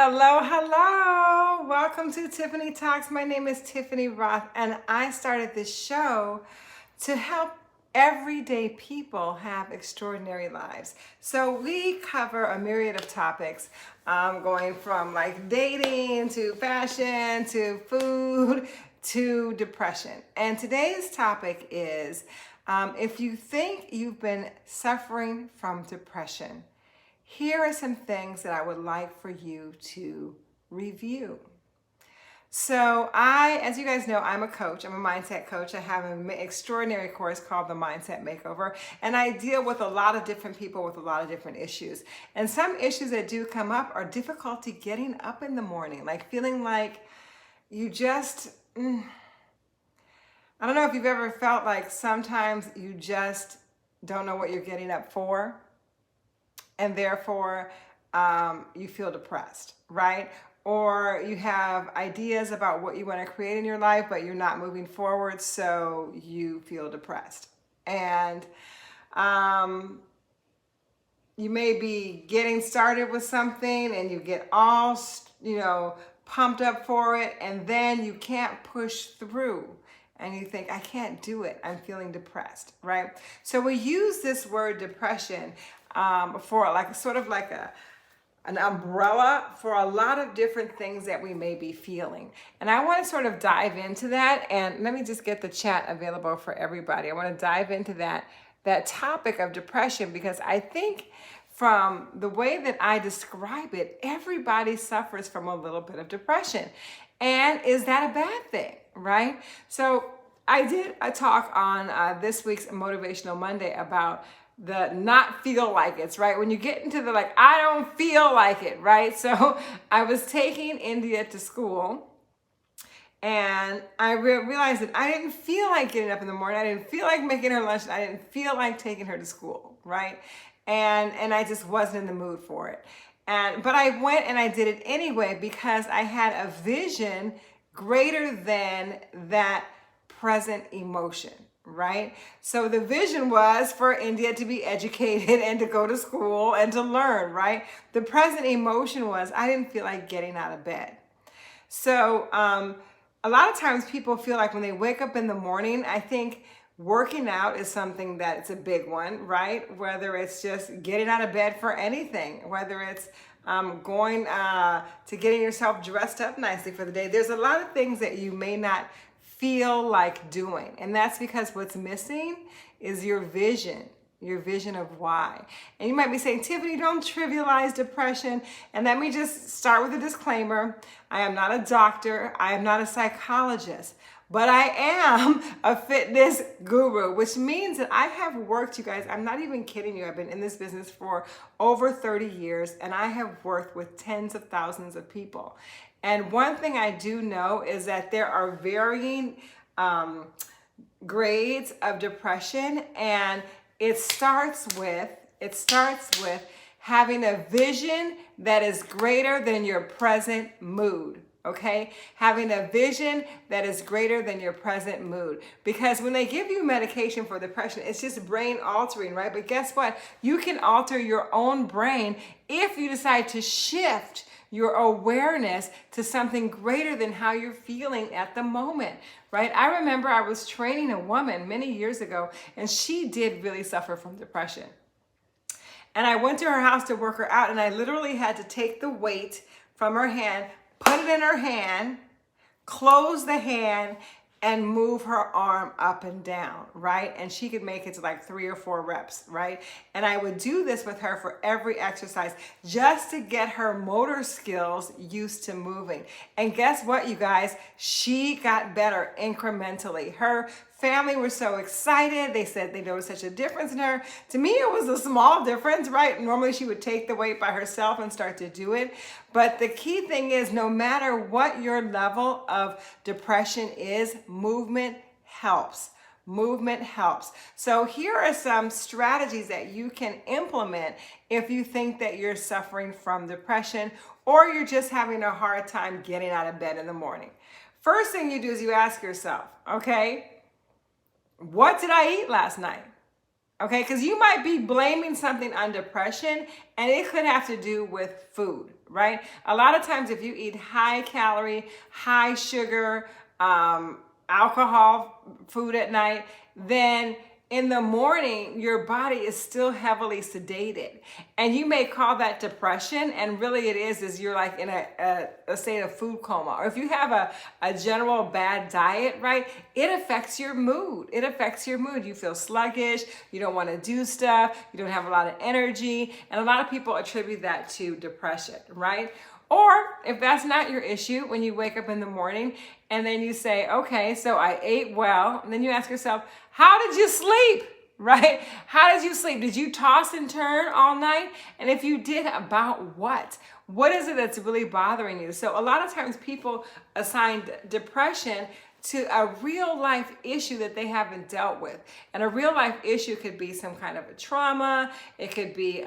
Hello, hello. Welcome to Tiffany Talks. My name is Tiffany Roth, and I started this show to help everyday people have extraordinary lives. So we cover a myriad of topics, going from like dating to fashion to food to depression. And today's topic is if you think you've been suffering from depression, here are some things that I would like for you to review. So as you guys know, I'm a coach. I'm a mindset coach. I have an extraordinary course called the Mindset Makeover, and I deal with a lot of different people with a lot of different issues. And some issues that do come up are difficulty getting up in the morning, like feeling like you just, I don't know if you've ever felt like sometimes you just don't know what you're getting up for, and therefore you feel depressed, right? Or you have ideas about what you want to create in your life, but you're not moving forward, so you feel depressed. And you may be getting started with something and you get all, pumped up for it, and then you can't push through. And you think, I can't do it. I'm feeling depressed, right? So we use this word depression for like sort of like an umbrella for a lot of different things that we may be feeling. And I want to sort of dive into that. And let me just get the chat available for everybody. I want to dive into that topic of depression, because I think from the way that I describe it, everybody suffers from a little bit of depression. And is that a bad thing, right? So I did a talk on this week's Motivational Monday about the not feel like it's, right? When you get into the like, I don't feel like it, right? So I was taking India to school, and I realized that I didn't feel like getting up in the morning. I didn't feel like making her lunch. I didn't feel like taking her to school, right? And I just wasn't in the mood for it. But I went and I did it anyway because I had a vision greater than that present emotion, right? So the vision was for India to be educated and to go to school and to learn, right? The present emotion was I didn't feel like getting out of bed. So a lot of times people feel like when they wake up in the morning, I think working out is something that's a big one, right? Whether it's just getting out of bed for anything, whether it's going to getting yourself dressed up nicely for the day. There's a lot of things that you may not feel like doing. And that's because what's missing is your vision of why. And you might be saying, Tiffany, don't trivialize depression. And let me just start with a disclaimer. I am not a doctor. I am not a psychologist. But I am a fitness guru, which means that I have worked, you guys, I'm not even kidding you. I've been in this business for over 30 years, and I have worked with tens of thousands of people. And one thing I do know is that there are varying grades of depression, and it starts with having a vision that is greater than your present mood. Okay, having a vision that is greater than your present mood. Because when they give you medication for depression, it's just brain altering, right? But guess what? You can alter your own brain if you decide to shift your awareness to something greater than how you're feeling at the moment, right? I remember I was training a woman many years ago, and she did really suffer from depression. And I went to her house to work her out, and I literally had to take the weight from her hand, put it in her hand, close the hand, and move her arm up and down, right? And she could make it to like 3 or 4 reps, right? And I would do this with her for every exercise just to get her motor skills used to moving. And guess what, you guys? She got better incrementally. Her family were so excited. They said they noticed such a difference in her. To me, it was a small difference, right? Normally she would take the weight by herself and start to do it. But the key thing is, no matter what your level of depression is, movement helps. Movement helps. So here are some strategies that you can implement if you think that you're suffering from depression or you're just having a hard time getting out of bed in the morning. First thing you do is you ask yourself, okay, what did I eat last night? Okay, because you might be blaming something on depression and it could have to do with food, right? A lot of times if you eat high calorie, high sugar, alcohol food at night, then in the morning, your body is still heavily sedated. And you may call that depression, and really it is you're like in a state of food coma. Or if you have a general bad diet, right, it affects your mood. It affects your mood. You feel sluggish, you don't want to do stuff, you don't have a lot of energy, and a lot of people attribute that to depression, right? Or if that's not your issue, when you wake up in the morning and then you say, okay, so I ate well, and then you ask yourself, how did you sleep, right? How did you sleep? Did you toss and turn all night? And if you did, about what? What is it that's really bothering you? So a lot of times people assign depression to a real life issue that they haven't dealt with. And a real life issue could be some kind of a trauma. It could be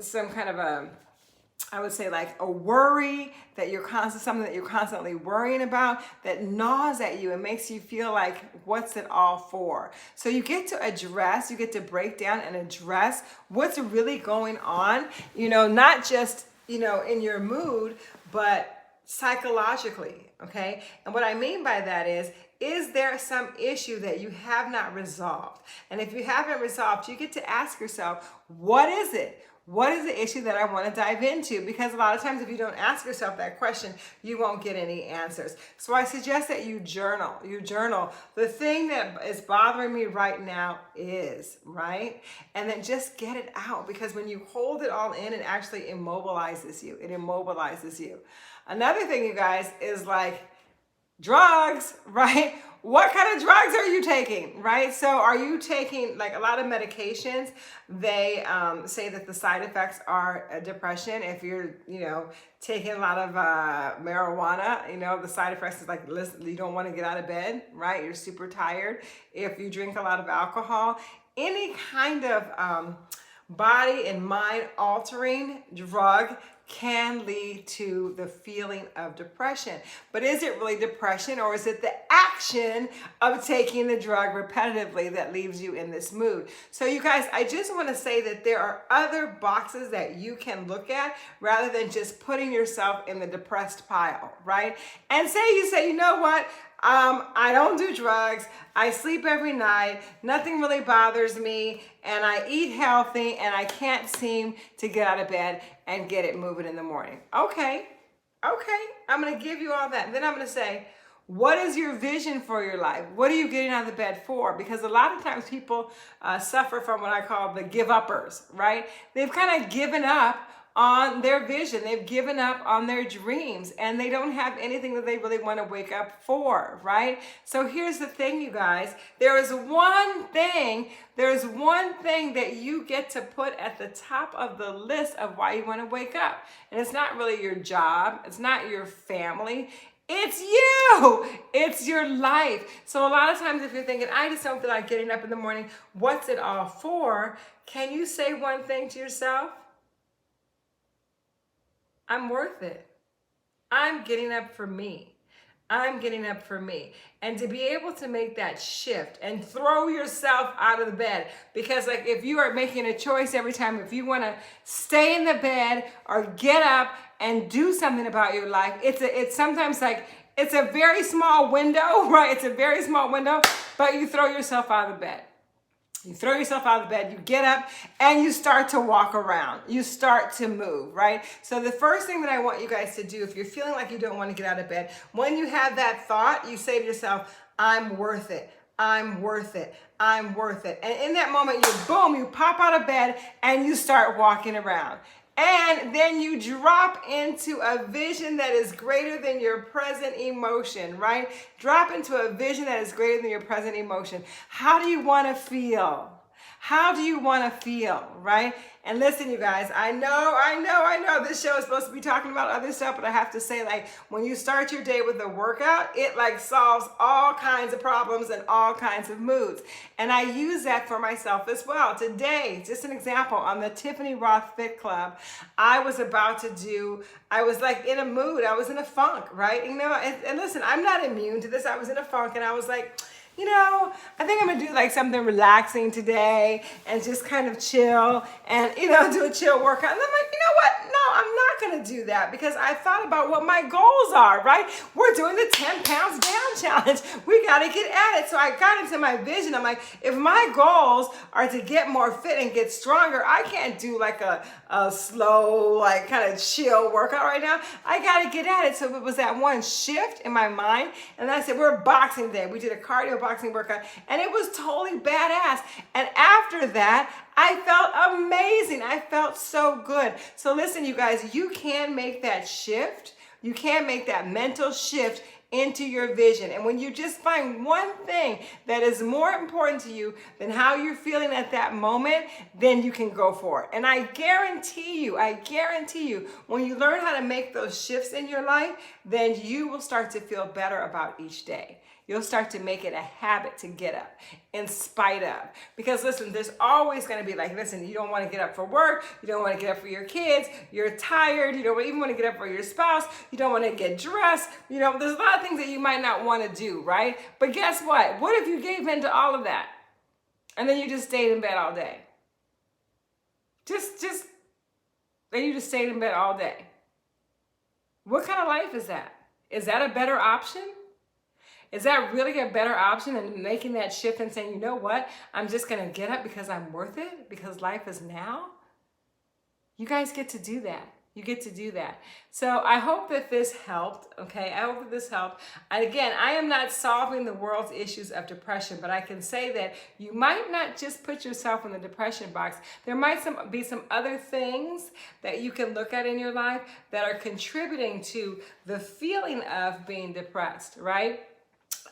some kind of I would say like a worry that something that you're constantly worrying about that gnaws at you and makes you feel like, what's it all for? So you get to break down and address what's really going on, not just, in your mood, but psychologically, okay? And what I mean by that is there some issue that you have not resolved? And if you haven't resolved, you get to ask yourself, what is it? What is the issue that I want to dive into? Because a lot of times if you don't ask yourself that question, you won't get any answers. So I suggest that you journal. You journal. The thing that is bothering me right now is, right? And then just get it out, because when you hold it all in, it actually immobilizes you. It immobilizes you. Another thing, you guys, is like drugs, right? What kind of drugs are you taking, right? So are you taking, like a lot of medications, they say that the side effects are depression. If you're, taking a lot of marijuana, the side effects is like, listen, you don't want to get out of bed, right? You're super tired. If you drink a lot of alcohol, any kind of body and mind altering drug can lead to the feeling of depression. But is it really depression, or is it the action of taking the drug repetitively that leaves you in this mood? So you guys, I just want to say that there are other boxes that you can look at rather than just putting yourself in the depressed pile, right? And you say, you know what? I don't do drugs. I sleep every night. Nothing really bothers me. And I eat healthy, and I can't seem to get out of bed and get it moving in the morning. Okay. I'm going to give you all that. And then I'm going to say, what is your vision for your life? What are you getting out of the bed for? Because a lot of times people suffer from what I call the give-uppers, right? They've kind of given up on their vision. They've given up on their dreams, and they don't have anything that they really want to wake up for, right? So here's the thing, you guys. There's one thing that you get to put at the top of the list of why you want to wake up. And it's not really your job. It's not your family. It's you. It's your life. So a lot of times if you're thinking, I just don't feel like getting up in the morning, what's it all for? Can you say one thing to yourself? I'm worth it. I'm getting up for me. I'm getting up for me. And to be able to make that shift and throw yourself out of the bed, because like if you are making a choice every time, if you want to stay in the bed or get up and do something about your life, it's sometimes like, it's a very small window, right? It's a very small window, but you throw yourself out of the bed. You throw yourself out of bed, you get up, and you start to walk around. You start to move, right? So the first thing that I want you guys to do, if you're feeling like you don't want to get out of bed, when you have that thought, you say to yourself, I'm worth it. I'm worth it. I'm worth it. And in that moment, you pop out of bed and you start walking around. And then you drop into a vision that is greater than your present emotion, right? Drop into a vision that is greater than your present emotion. How do you want to feel? How do you want to feel, right? And listen, you guys, I know this show is supposed to be talking about other stuff, but I have to say, like, when you start your day with a workout, it like solves all kinds of problems and all kinds of moods. And I use that for myself as well. Today, just an example, on the Tiffany Roth Fit Club, I was like in a mood, I was in a funk, right? And listen, I'm not immune to this. I was in a funk and I was like, you know, I think I'm gonna do like something relaxing today and just kind of chill and, you know, do a chill workout. And I'm like, you know what? No, I'm not gonna do that because I thought about what my goals are, right? We're doing the 10 pounds down challenge. We gotta get at it. So I got into my vision. I'm like, if my goals are to get more fit and get stronger, I can't do like a slow, like kind of chill workout right now. I gotta get at it. So it was that one shift in my mind. And I said, we're boxing day. We did a cardio boxing workout and it was totally badass. And after that, I felt amazing. I felt so good. So listen, you guys, you can make that shift. You can make that mental shift into your vision. And when you just find one thing that is more important to you than how you're feeling at that moment, then you can go for it. And I guarantee you, when you learn how to make those shifts in your life, then you will start to feel better about each day. You'll start to make it a habit to get up in spite of. Because listen, there's always going to be like, listen, you don't want to get up for work. You don't want to get up for your kids. You're tired. You don't even want to get up for your spouse. You don't want to get dressed. You know, there's a lot of things that you might not want to do, right? But guess what? What if you gave in to all of that? And then you just stayed in bed all day? Then you just stayed in bed all day. What kind of life is that? Is that a better option? Is that really a better option than making that shift and saying, you know what? I'm just going to get up because I'm worth it, because life is now? You guys get to do that. You get to do that. So I hope that this helped, okay? I hope that this helped. And again, I am not solving the world's issues of depression, but I can say that you might not just put yourself in the depression box. There might be some other things that you can look at in your life that are contributing to the feeling of being depressed, right?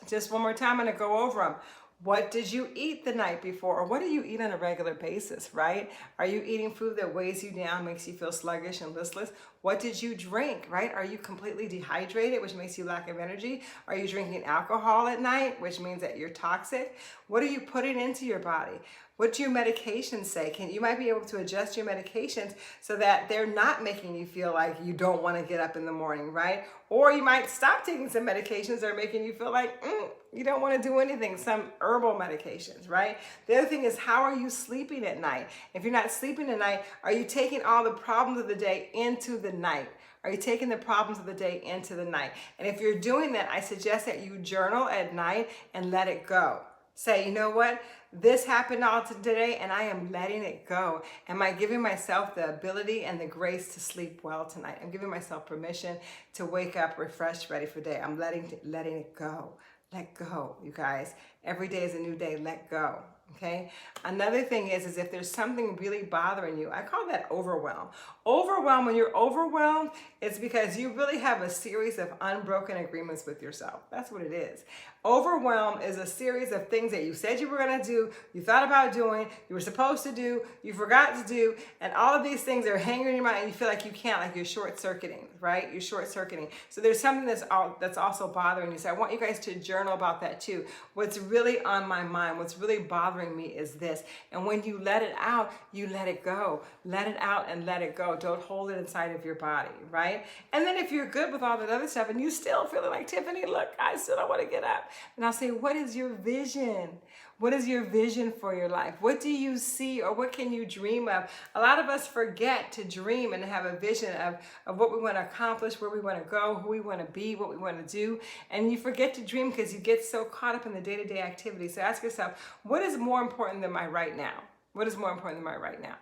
Just one more time, I'm going to go over them. What did you eat the night before? Or what do you eat on a regular basis, right? Are you eating food that weighs you down, makes you feel sluggish and listless? What did you drink, right? Are you completely dehydrated, which makes you lack of energy? Are you drinking alcohol at night, which means that you're toxic? What are you putting into your body? What do your medications say? You might be able to adjust your medications so that they're not making you feel like you don't want to get up in the morning, right? Or you might stop taking some medications that are making you feel like you don't want to do anything, some herbal medications, right? The other thing is, how are you sleeping at night? If you're not sleeping at night, are you taking all the problems of the day into the night? Are you taking the problems of the day into the night? And if you're doing that, I suggest that you journal at night and let it go. Say, you know what? This happened all today and I am letting it go. Am I giving myself the ability and the grace to sleep well tonight? I'm giving myself permission to wake up refreshed, ready for the day. I'm letting it go. Let go, you guys. Every day is a new day. Let go. Okay. Another thing is if there's something really bothering you, I call that overwhelm. Overwhelm, when you're overwhelmed, it's because you really have a series of unbroken agreements with yourself. That's what it is. Overwhelm is a series of things that you said you were going to do, you thought about doing, you were supposed to do, you forgot to do, and all of these things are hanging in your mind and you feel like you can't, like you're short-circuiting, right? You're short-circuiting. So there's something that's also bothering you. So I want you guys to journal about that too. What's really on my mind, what's really bothering me is this. And when you let it out, you let it go. Let it out and let it go. Don't hold it inside of your body, right? And then if you're good with all that other stuff and you still feeling like, Tiffany, look, I still don't want to get up. And I'll say, what is your vision? What is your vision for your life? What do you see or what can you dream of? A lot of us forget to dream and have a vision of what we want to accomplish, where we want to go, who we want to be, what we want to do. And you forget to dream because you get so caught up in the day-to-day activity. So ask yourself, what is more important than my right now? What is more important than my right now?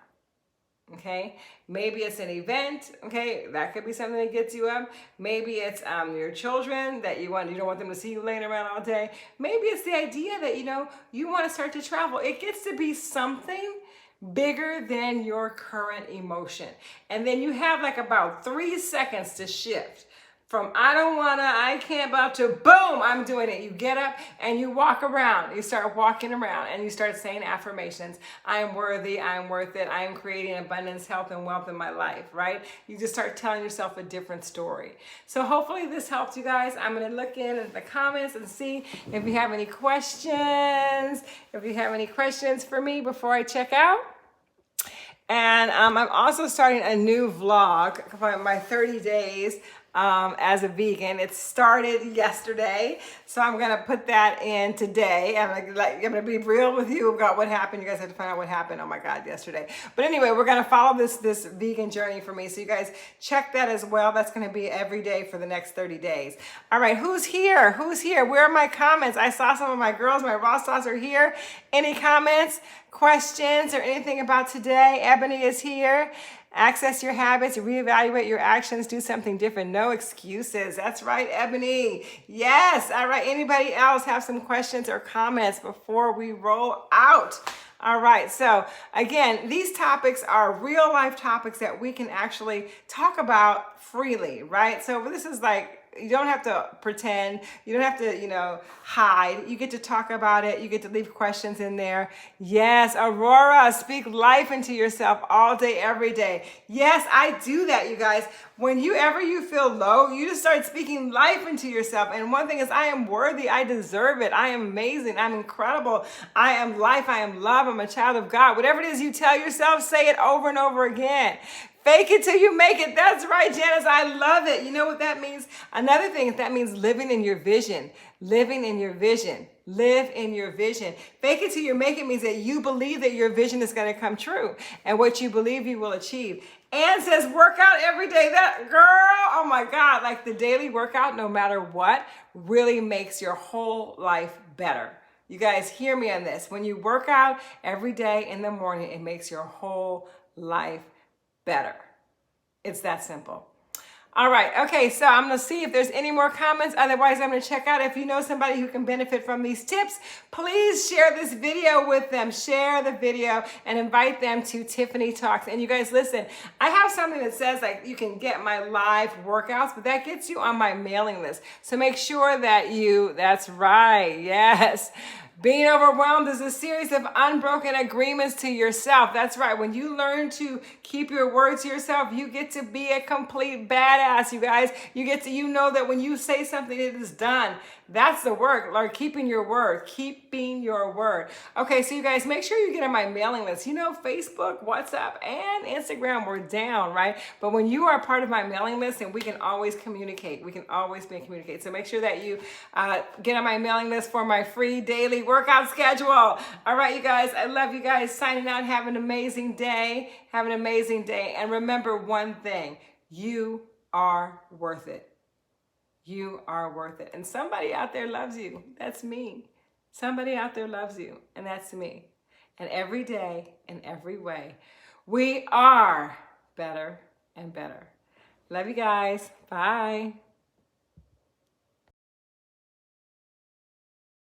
Okay, maybe it's an event. Okay, that could be something that gets you up. Maybe it's your children that you don't want them to see you laying around all day. Maybe it's the idea that you want to start to travel. It gets to be something bigger than your current emotion, and then you have like about 3 seconds to shift from I don't wanna, I can't, about to boom, I'm doing it. You get up and you walk around. You start walking around and you start saying affirmations. I am worthy, I am worth it, I am creating abundance, health, and wealth in my life, right? You just start telling yourself a different story. So hopefully this helped you guys. I'm gonna look in the comments and see if you have any questions. If you have any questions for me before I check out. And I'm also starting a new vlog for my 30 days as a vegan. It started yesterday, so I'm gonna put that in today. I'm gonna be real with you about what happened. You guys have to find out what happened. Oh my God, yesterday. But anyway, we're gonna follow this vegan journey for me. So you guys check that as well. That's gonna be every day for the next 30 days. All right, who's here? Who's here? Where are my comments? I saw some of my girls, my raw sauce are here. Any comments, questions, or anything about today? Ebony is here. Access your habits, reevaluate your actions, do something different. No excuses. That's right, Ebony. Yes. All right. Anybody else have some questions or comments before we roll out? All right. So again, these topics are real life topics that we can actually talk about freely, right? So this is like, you don't have to pretend. You don't have to, hide. You get to talk about it. You get to leave questions in there. Yes, Aurora, speak life into yourself all day, every day. Yes, I do that, you guys. Whenever you feel low, you just start speaking life into yourself. And one thing is, I am worthy. I deserve it. I am amazing. I'm incredible. I am life. I am love. I'm a child of God. Whatever it is you tell yourself, say it over and over again. Fake it till you make it. That's right, Janice. I love it. You know what that means? Another thing is that means living in your vision. Living in your vision. Live in your vision. Fake it till you make it means that you believe that your vision is going to come true. And what you believe you will achieve. Ann says work out every day. That girl, oh my God, like the daily workout, no matter what, really makes your whole life better. You guys hear me on this. When you work out every day in the morning, it makes your whole life better. It's that simple. All right. Okay. So I'm going to see if there's any more comments. Otherwise, I'm going to check out. If you know somebody who can benefit from these tips, please share this video with them. Share the video and invite them to Tiffany Talks. And you guys, listen, I have something that says like you can get my live workouts, but that gets you on my mailing list. So make sure that that's right. Yes. Being overwhelmed is a series of unbroken agreements to yourself. That's right. When you learn to keep your word to yourself, you get to be a complete badass, you guys. You know that when you say something, it is done. That's the work, like keeping your word, keeping your word. Okay, so you guys, make sure you get on my mailing list. Facebook, WhatsApp, and Instagram were down, right? But when you are part of my mailing list, and we can always communicate. We can always communicate. So make sure that you get on my mailing list for my free daily workout schedule. All right, you guys, I love you guys. Signing out. Have an amazing day. Have an amazing day. And remember one thing, you are worth it. You are worth it. And somebody out there loves you. That's me. Somebody out there loves you. And that's me. And every day, in every way, we are better and better. Love you guys. Bye.